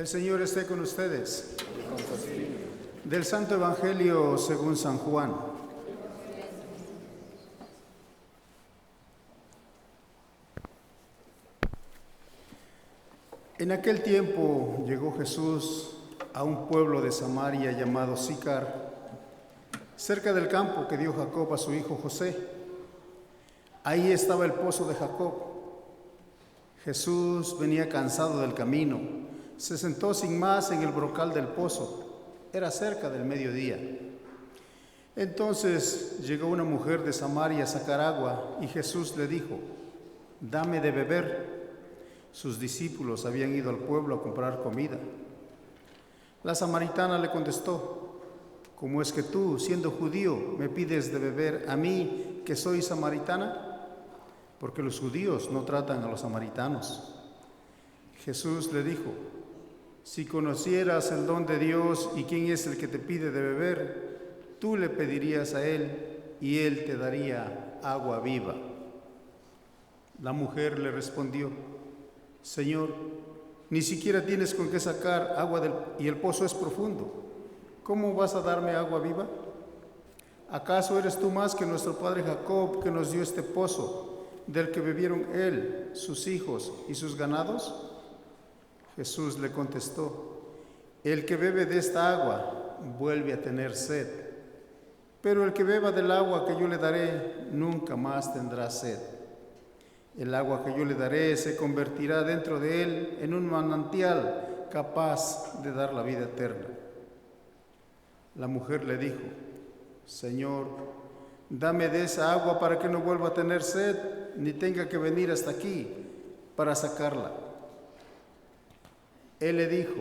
El Señor esté con ustedes. Del Santo Evangelio según San Juan. En aquel tiempo llegó Jesús a un pueblo de Samaria llamado Sicar, cerca del campo que dio Jacob a su hijo José. Ahí estaba el pozo de Jacob. Jesús venía cansado del camino. Se sentó sin más en el brocal del pozo. Era cerca del mediodía. Entonces llegó una mujer de Samaria a sacar agua y Jesús le dijo: «Dame de beber». Sus discípulos habían ido al pueblo a comprar comida. La samaritana le contestó: «¿Cómo es que tú, siendo judío, me pides de beber a mí, que soy samaritana? Porque los judíos no tratan a los samaritanos». Jesús le dijo: «Si conocieras el don de Dios y quién es el que te pide de beber, tú le pedirías a él y él te daría agua viva». La mujer le respondió: «Señor, ni siquiera tienes con qué sacar agua y el pozo es profundo. ¿Cómo vas a darme agua viva? ¿Acaso eres tú más que nuestro padre Jacob, que nos dio este pozo, del que bebieron él, sus hijos y sus ganados?» Jesús le contestó: «El que bebe de esta agua vuelve a tener sed, pero el que beba del agua que yo le daré nunca más tendrá sed. El agua que yo le daré se convertirá dentro de él en un manantial capaz de dar la vida eterna». La mujer le dijo: «Señor, dame de esa agua para que no vuelva a tener sed, ni tenga que venir hasta aquí para sacarla». Él le dijo: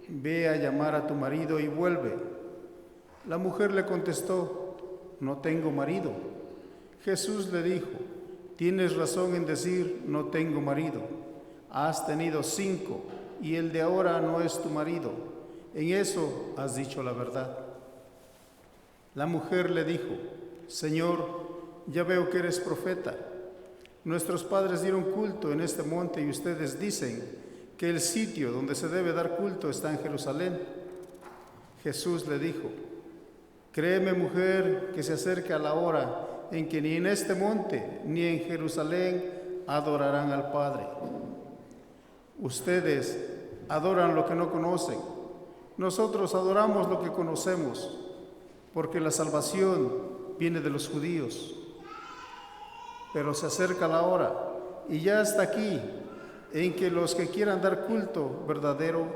«Ve a llamar a tu marido y vuelve». La mujer le contestó: «No tengo marido». Jesús le dijo: «Tienes razón en decir, no tengo marido. Has tenido 5 y el de ahora no es tu marido. En eso has dicho la verdad». La mujer le dijo: «Señor, ya veo que eres profeta. Nuestros padres dieron culto en este monte y ustedes dicen que el sitio donde se debe dar culto está en Jerusalén». Jesús le dijo: «Créeme, mujer, que se acerca la hora en que ni en este monte ni en Jerusalén adorarán al Padre. Ustedes adoran lo que no conocen. Nosotros adoramos lo que conocemos, porque la salvación viene de los judíos. Pero se acerca la hora, y ya está aquí, en que los que quieran dar culto verdadero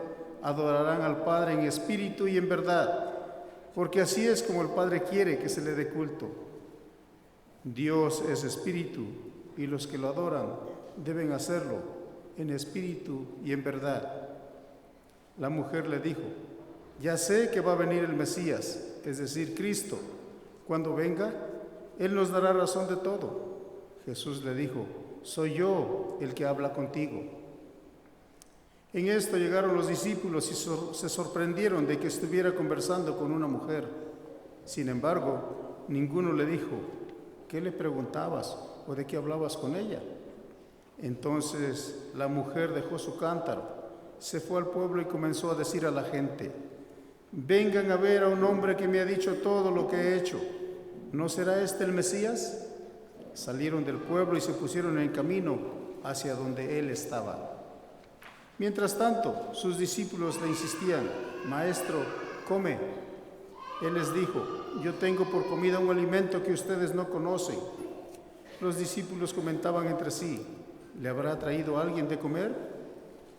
adorarán al Padre en espíritu y en verdad, porque así es como el Padre quiere que se le dé culto. Dios es espíritu, y los que lo adoran deben hacerlo en espíritu y en verdad». La mujer le dijo: «Ya sé que va a venir el Mesías, es decir, Cristo. Cuando venga, Él nos dará razón de todo». Jesús le dijo: «Soy yo el que habla contigo». En esto llegaron los discípulos y se sorprendieron de que estuviera conversando con una mujer. Sin embargo, ninguno le dijo: «¿Qué le preguntabas o de qué hablabas con ella?». Entonces la mujer dejó su cántaro, se fue al pueblo y comenzó a decir a la gente: «Vengan a ver a un hombre que me ha dicho todo lo que he hecho. ¿No será este el Mesías?». Salieron del pueblo y se pusieron en camino hacia donde él estaba. Mientras tanto, sus discípulos le insistían: «Maestro, come». Él les dijo: «Yo tengo por comida un alimento que ustedes no conocen». Los discípulos comentaban entre sí: «¿Le habrá traído alguien de comer?».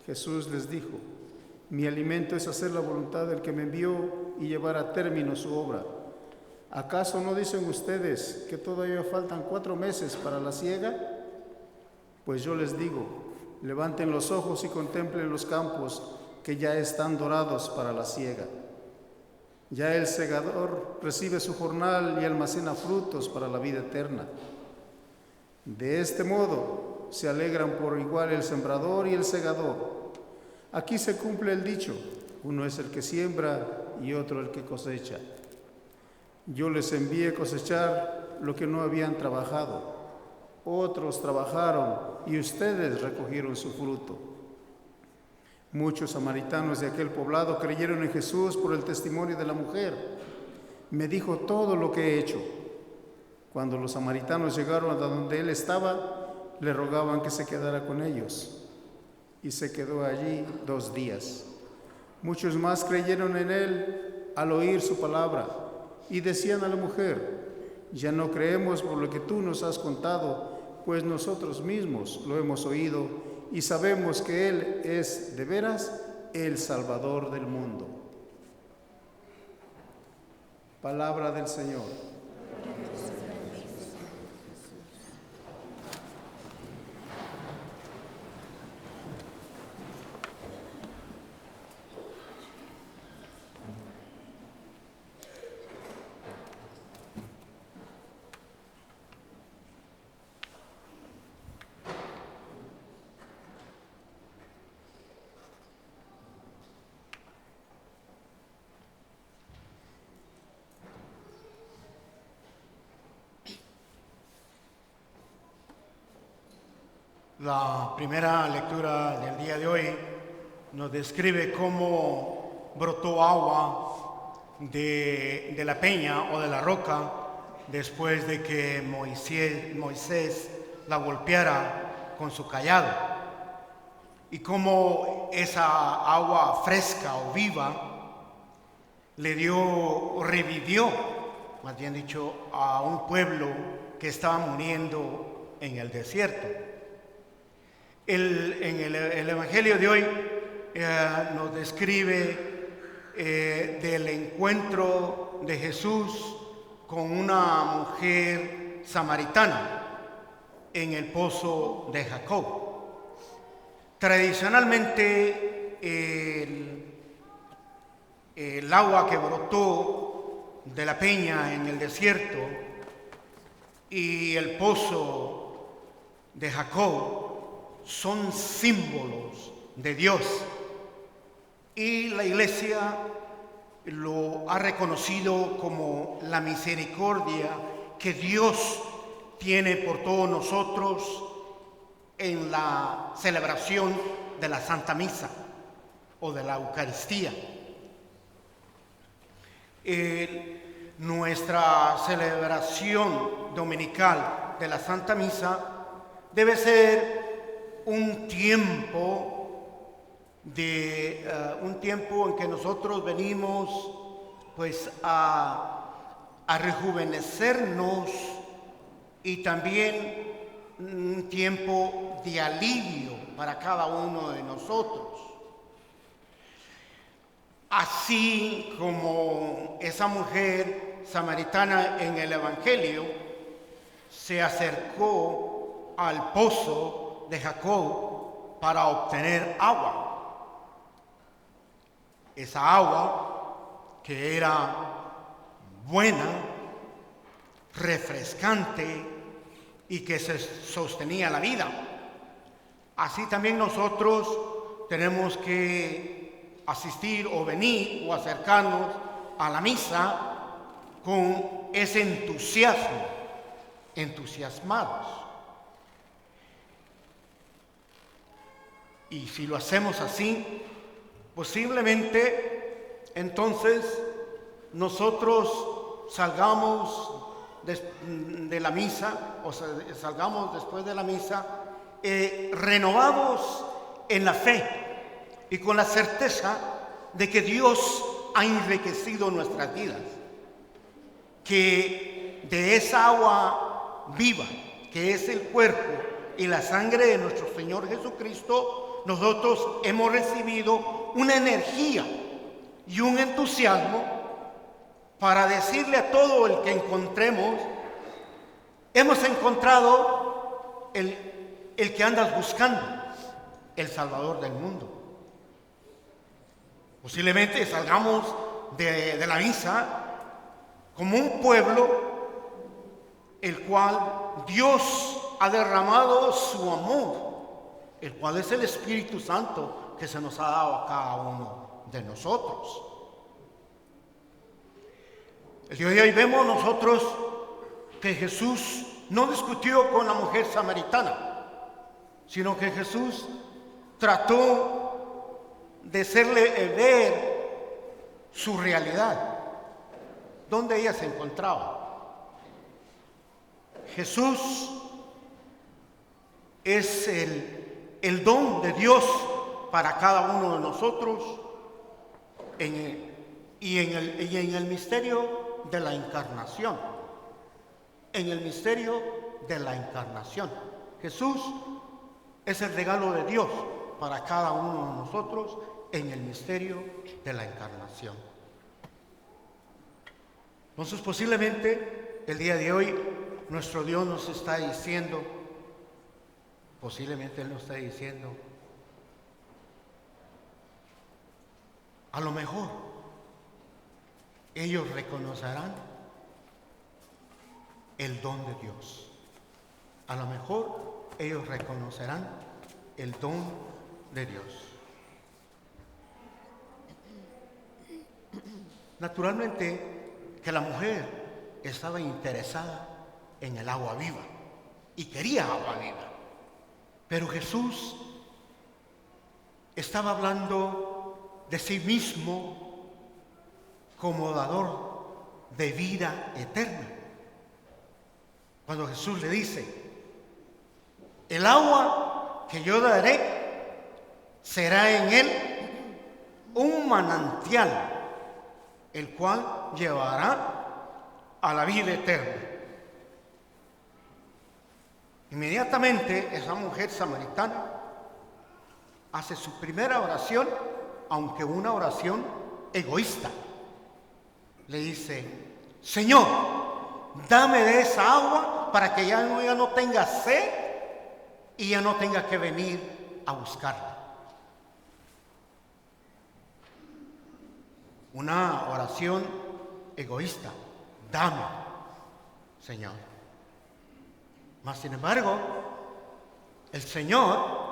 Jesús les dijo: «Mi alimento es hacer la voluntad del que me envió y llevar a término su obra. ¿Acaso no dicen ustedes que todavía faltan 4 meses para la siega? Pues yo les digo, levanten los ojos y contemplen los campos que ya están dorados para la siega. Ya el segador recibe su jornal y almacena frutos para la vida eterna. De este modo se alegran por igual el sembrador y el segador. Aquí se cumple el dicho: uno es el que siembra y otro el que cosecha. Yo les envié a cosechar lo que no habían trabajado. Otros trabajaron y ustedes recogieron su fruto. Muchos samaritanos de aquel poblado creyeron en Jesús por el testimonio de la mujer. Me dijo todo lo que he hecho. Cuando los samaritanos llegaron a donde él estaba, le rogaban que se quedara con ellos. Y se quedó allí 2 días. Muchos más creyeron en él al oír su palabra y decían a la mujer: ya no creemos por lo que tú nos has contado, pues nosotros mismos lo hemos oído y sabemos que él es de veras el Salvador del mundo. Palabra del Señor. La primera lectura del día de hoy nos describe cómo brotó agua de la peña o de la roca después de que Moisés la golpeara con su cayado, y cómo esa agua fresca o viva revivió, más bien dicho, a un pueblo que estaba muriendo en el desierto. En el Evangelio de hoy nos describe del encuentro de Jesús con una mujer samaritana en el pozo de Jacob. Tradicionalmente, el agua que brotó de la peña en el desierto y el pozo de Jacob son símbolos de Dios, y la Iglesia lo ha reconocido como la misericordia que Dios tiene por todos nosotros en la celebración de la Santa Misa o de la Eucaristía. Nuestra celebración dominical de la Santa Misa debe ser un tiempo en que nosotros venimos pues a rejuvenecernos, y también un tiempo de alivio para cada uno de nosotros. Así como esa mujer samaritana en el Evangelio se acercó al pozo de Jacob para obtener agua. Esa agua que era buena, refrescante y que se sostenía la vida. Así también nosotros tenemos que asistir o venir o acercarnos a la misa con ese entusiasmo, entusiasmados. Y si lo hacemos así, posiblemente entonces nosotros salgamos de la misa, o sea, salgamos después de la misa renovados en la fe y con la certeza de que Dios ha enriquecido nuestras vidas, que de esa agua viva, que es el cuerpo y la sangre de nuestro Señor Jesucristo, nosotros hemos recibido una energía y un entusiasmo para decirle a todo el que encontremos: hemos encontrado el que andas buscando, el Salvador del mundo. Posiblemente salgamos de la misa como un pueblo el cual Dios ha derramado su amor, el cual es el Espíritu Santo que se nos ha dado a cada uno de nosotros. El día de hoy vemos nosotros que Jesús no discutió con la mujer samaritana, sino que Jesús trató de hacerle ver su realidad, dónde ella se encontraba. Jesús es el don de Dios para cada uno de nosotros y en el misterio de la encarnación. En el misterio de la encarnación. Jesús es el regalo de Dios para cada uno de nosotros en el misterio de la encarnación. Entonces, posiblemente el día de hoy nuestro Dios nos está diciendo, posiblemente Él nos está diciendo, a lo mejor ellos reconocerán el don de Dios. A lo mejor ellos reconocerán el don de Dios. Naturalmente que la mujer estaba interesada en el agua viva y quería agua viva. Pero Jesús estaba hablando de sí mismo como dador de vida eterna. Cuando Jesús le dice, el agua que yo daré será en él un manantial, el cual llevará a la vida eterna. Inmediatamente esa mujer samaritana hace su primera oración, aunque una oración egoísta. Le dice, Señor, dame de esa agua para que ya no tenga sed y ya no tenga que venir a buscarla. Una oración egoísta. Dame, Señor. Mas, sin embargo, el Señor,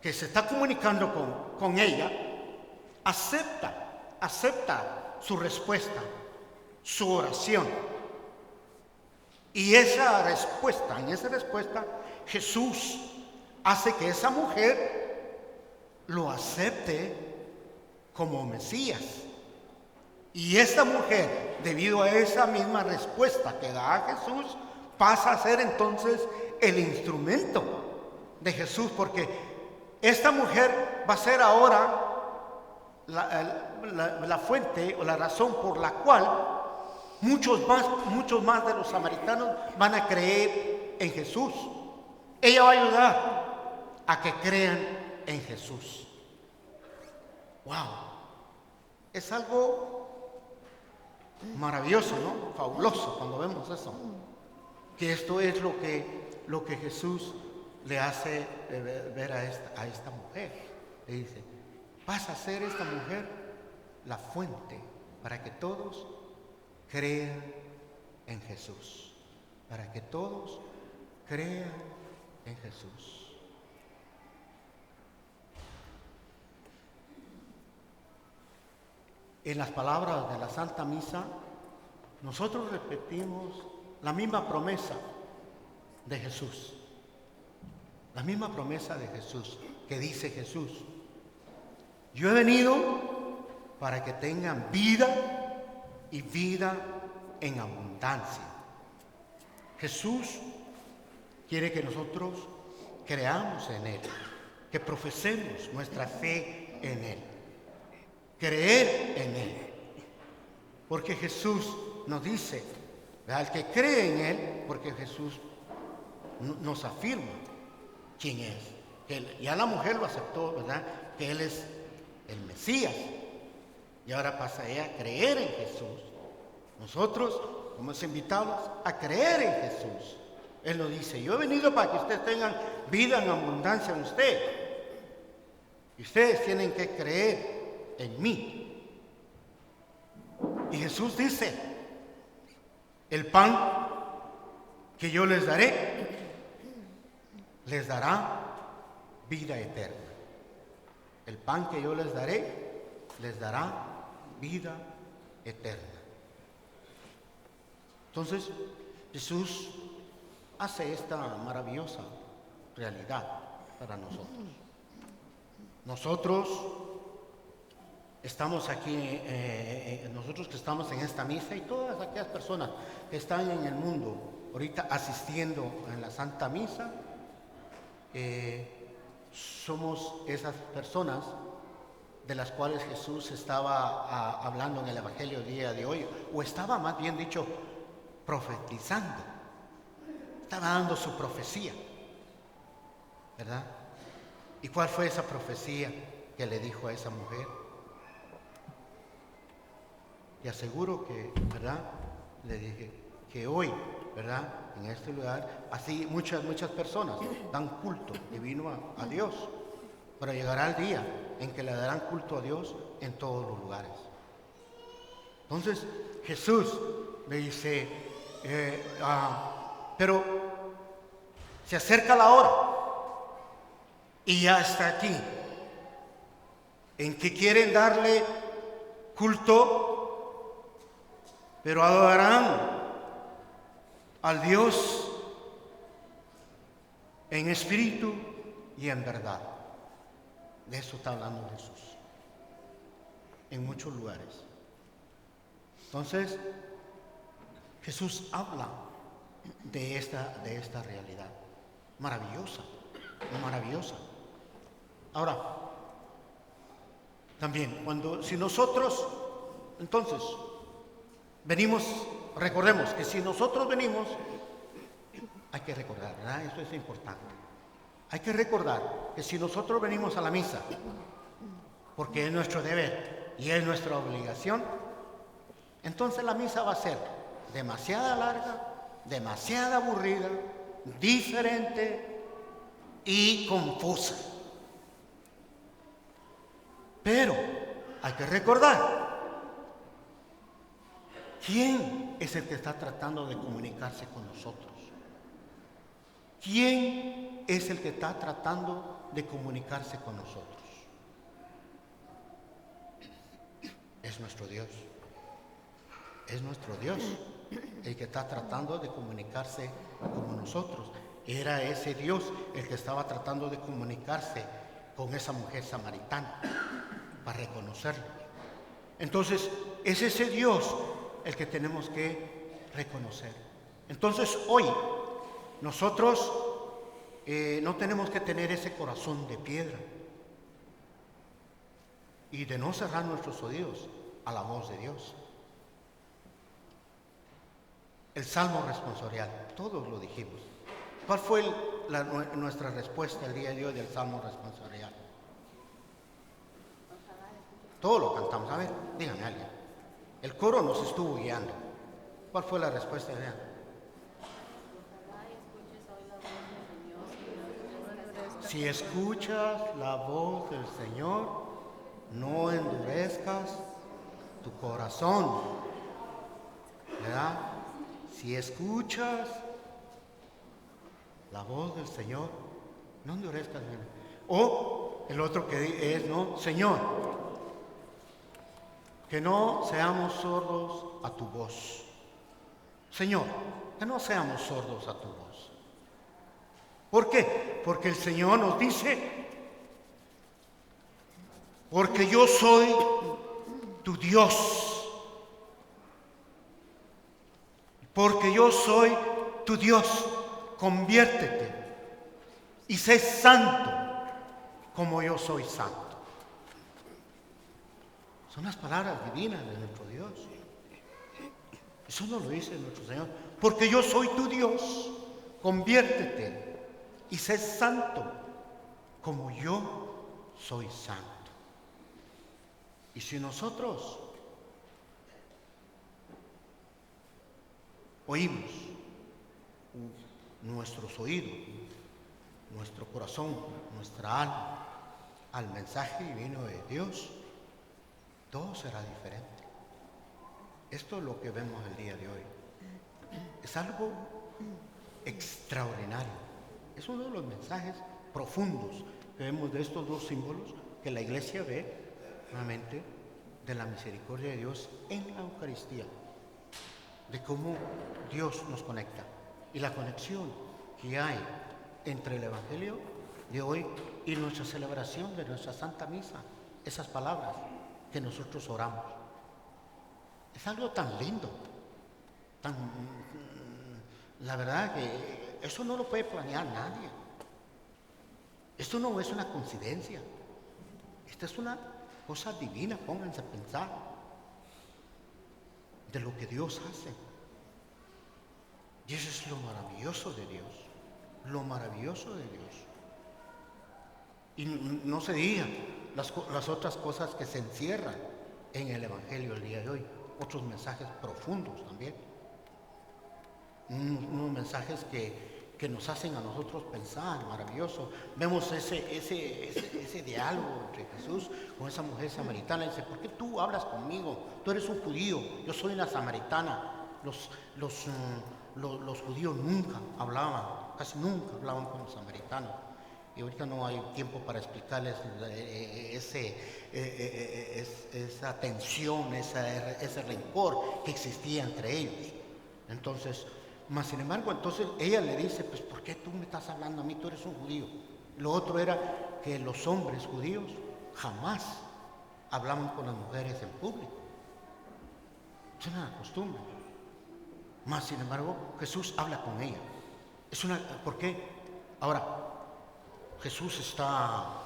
que se está comunicando con ella, acepta su respuesta, su oración. Y en esa respuesta, Jesús hace que esa mujer lo acepte como Mesías. Y esta mujer, debido a esa misma respuesta que da a Jesús, pasa a ser entonces el instrumento de Jesús, porque esta mujer va a ser ahora la fuente o la razón por la cual muchos más de los samaritanos van a creer en Jesús. Ella va a ayudar a que crean en Jesús. ¡Wow! Es algo maravilloso, ¿no? Fabuloso cuando vemos eso. Que esto es lo que Jesús le hace ver a esta mujer. Le dice, vas a ser esta mujer la fuente para que todos crean en Jesús. Para que todos crean en Jesús. En las palabras de la Santa Misa, nosotros repetimos la misma promesa de Jesús. La misma promesa de Jesús, que dice Jesús, yo he venido para que tengan vida y vida en abundancia. Jesús quiere que nosotros creamos en Él, que profesemos nuestra fe en Él, creer en Él. Porque Jesús nos dice, al que cree en Él, porque Jesús nos afirma quién es. Que ya la mujer lo aceptó, ¿verdad? Que Él es el Mesías. Y ahora pasa ella a creer en Jesús. Nosotros somos invitados a creer en Jesús. Él nos dice, yo he venido para que ustedes tengan vida en abundancia en usted. Y ustedes tienen que creer en mí. Y Jesús dice, el pan que yo les daré, les dará vida eterna. El pan que yo les daré, les dará vida eterna. Entonces, Jesús hace esta maravillosa realidad para nosotros. nosotros estamos aquí, nosotros que estamos en esta misa y todas aquellas personas que están en el mundo ahorita asistiendo en la Santa Misa, somos esas personas de las cuales Jesús estaba hablando en el Evangelio del día de hoy, o estaba más bien dicho profetizando, estaba dando su profecía, ¿verdad? ¿Y cuál fue esa profecía que le dijo a esa mujer? Y aseguro que, ¿verdad? Le dije que hoy, ¿verdad? En este lugar, así muchas personas dan culto divino a Dios, pero llegará el día en que le darán culto a Dios en todos los lugares. Entonces Jesús le dice, pero se acerca la hora y ya está aquí, en que quieren darle culto, pero adorarán al Dios en espíritu y en verdad. De eso está hablando Jesús en muchos lugares. Entonces Jesús habla de esta realidad maravillosa, maravillosa. Ahora, también si nosotros entonces venimos, recordemos que si nosotros venimos, hay que recordar, ¿verdad? Esto es importante. Hay que recordar que si nosotros venimos a la misa, porque es nuestro deber y es nuestra obligación, entonces la misa va a ser demasiado larga, demasiado aburrida, diferente y confusa. Pero hay que recordar, ¿quién es el que está tratando de comunicarse con nosotros? ¿Quién es el que está tratando de comunicarse con nosotros? Es nuestro Dios. Es nuestro Dios el que está tratando de comunicarse con nosotros. Era ese Dios el que estaba tratando de comunicarse con esa mujer samaritana para reconocerlo. Entonces, es ese Dios el que tenemos que reconocer. Entonces, hoy nosotros no tenemos que tener ese corazón de piedra y de no cerrar nuestros oídos a la voz de Dios. El Salmo responsorial, todos lo dijimos. ¿Cuál fue nuestra respuesta el día de hoy del Salmo responsorial? Todos lo cantamos. A ver, díganme alguien. El coro nos estuvo guiando. ¿Cuál fue la respuesta de él? Si escuchas la voz del Señor, no endurezcas tu corazón, ¿verdad? Si escuchas la voz del Señor, no endurezcas. O el otro que es, no, Señor, que no seamos sordos a tu voz. Señor, que no seamos sordos a tu voz. ¿Por qué? Porque el Señor nos dice, porque yo soy tu Dios. Porque yo soy tu Dios, conviértete y sé santo como yo soy santo. Son las palabras divinas de nuestro Dios. Eso nos lo dice nuestro Señor. Porque yo soy tu Dios, conviértete y sé santo como yo soy santo. Y si nosotros oímos nuestros oídos, nuestro corazón, nuestra alma al mensaje divino de Dios, todo será diferente. Esto es lo que vemos el día de hoy. Es algo extraordinario. Es uno de los mensajes profundos que vemos de estos dos símbolos que la Iglesia ve nuevamente de la misericordia de Dios en la Eucaristía, de cómo Dios nos conecta y la conexión que hay entre el Evangelio de hoy y nuestra celebración de nuestra Santa Misa, esas palabras que nosotros oramos. Es algo tan lindo, la verdad que eso no lo puede planear nadie. Esto no es una coincidencia. Esta es una cosa divina, pónganse a pensar de lo que Dios hace. Y eso es lo maravilloso de Dios, lo maravilloso de Dios. Y no se digan las otras cosas que se encierran en el Evangelio el día de hoy, otros mensajes profundos también, unos mensajes que nos hacen a nosotros pensar, maravilloso. Vemos ese diálogo entre Jesús con esa mujer samaritana. Dice, ¿por qué tú hablas conmigo? Tú eres un judío, yo soy una samaritana. Los judíos nunca hablaban, casi nunca hablaban con los samaritanos. Y ahorita no hay tiempo para explicarles esa tensión, ese rencor que existía entre ellos. Entonces, mas sin embargo, entonces ella le dice, pues ¿por qué tú me estás hablando a mí? Tú eres un judío. Lo otro era que los hombres judíos jamás hablaban con las mujeres en público. Es una costumbre. Mas sin embargo, Jesús habla con ella. ¿Por qué? Ahora, Jesús está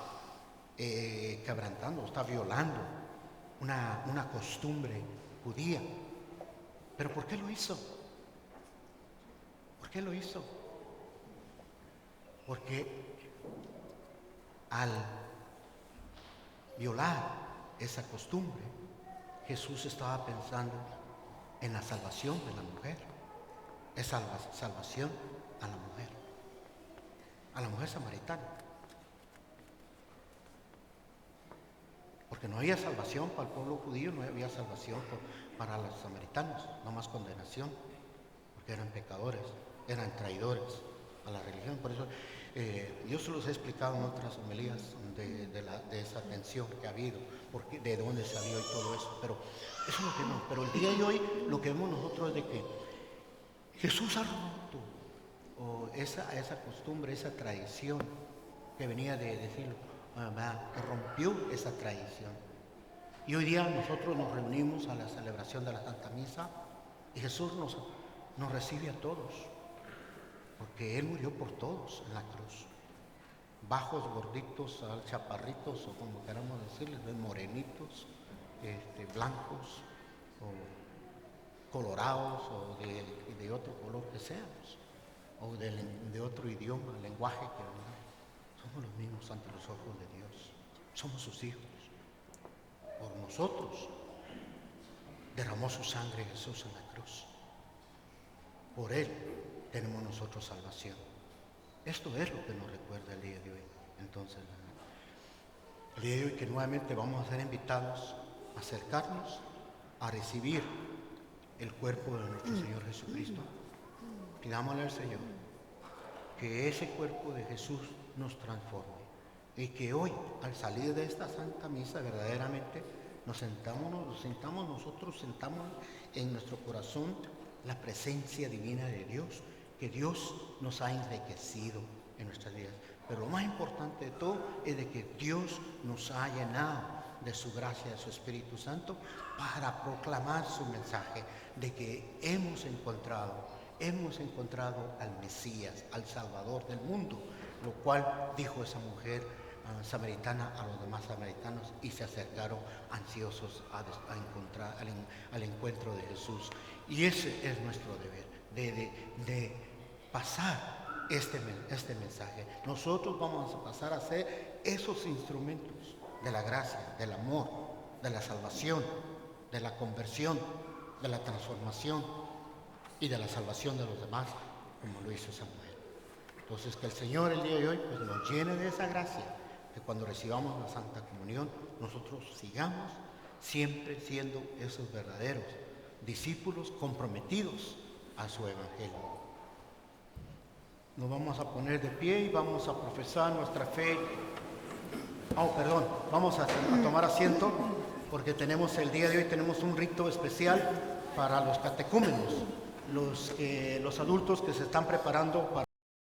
quebrantando, está violando una costumbre judía. ¿Pero por qué lo hizo? ¿Por qué lo hizo? Porque al violar esa costumbre, Jesús estaba pensando en la salvación de la mujer, esa salvación a la mujer samaritana. Porque no había salvación para el pueblo judío, no había salvación para los samaritanos, no más condenación, porque eran pecadores, eran traidores a la religión. Por eso yo se los he explicado en otras homilías de esa tensión que ha habido, de dónde salió y todo eso, pero eso es lo que no. Pero el día de hoy lo que vemos nosotros es de que Jesús ha roto esa costumbre, esa tradición que venía de decirlo, rompió esa tradición. Y hoy día nosotros nos reunimos a la celebración de la Santa Misa y Jesús nos recibe a todos, porque Él murió por todos en la cruz. Bajos, gorditos, chaparritos, o como queramos decirles, morenitos, blancos, o colorados, o de otro color que seamos, o de otro idioma, lenguaje que hablamos. Somos los mismos ante los ojos de Dios. Somos sus hijos. Por nosotros derramó su sangre Jesús en la cruz. Por Él tenemos nosotros salvación. Esto es lo que nos recuerda el día de hoy. Entonces, el día de hoy que nuevamente vamos a ser invitados a acercarnos a recibir el cuerpo de nuestro Señor Jesucristo. Pidámosle al Señor que ese cuerpo de Jesús nos transforme y que hoy, al salir de esta Santa Misa, verdaderamente sentamos en nuestro corazón la presencia divina de Dios, que Dios nos ha enriquecido en nuestras vidas. Pero lo más importante de todo es de que Dios nos ha llenado de su gracia, de su Espíritu Santo, para proclamar su mensaje de que hemos encontrado al Mesías, al Salvador del mundo, lo cual dijo esa mujer samaritana a los demás samaritanos y se acercaron ansiosos a encontrar al encuentro de Jesús. Y ese es nuestro deber, de pasar este mensaje. Nosotros vamos a pasar a ser esos instrumentos de la gracia, del amor, de la salvación, de la conversión, de la transformación y de la salvación de los demás, como lo hizo esa mujer. Entonces, que el Señor el día de hoy pues, nos llene de esa gracia, que cuando recibamos la Santa Comunión, nosotros sigamos siempre siendo esos verdaderos discípulos comprometidos a su Evangelio. Nos vamos a poner de pie y vamos a profesar nuestra fe. Vamos a tomar asiento, porque el día de hoy tenemos un rito especial para los catecúmenos, los adultos que se están preparando para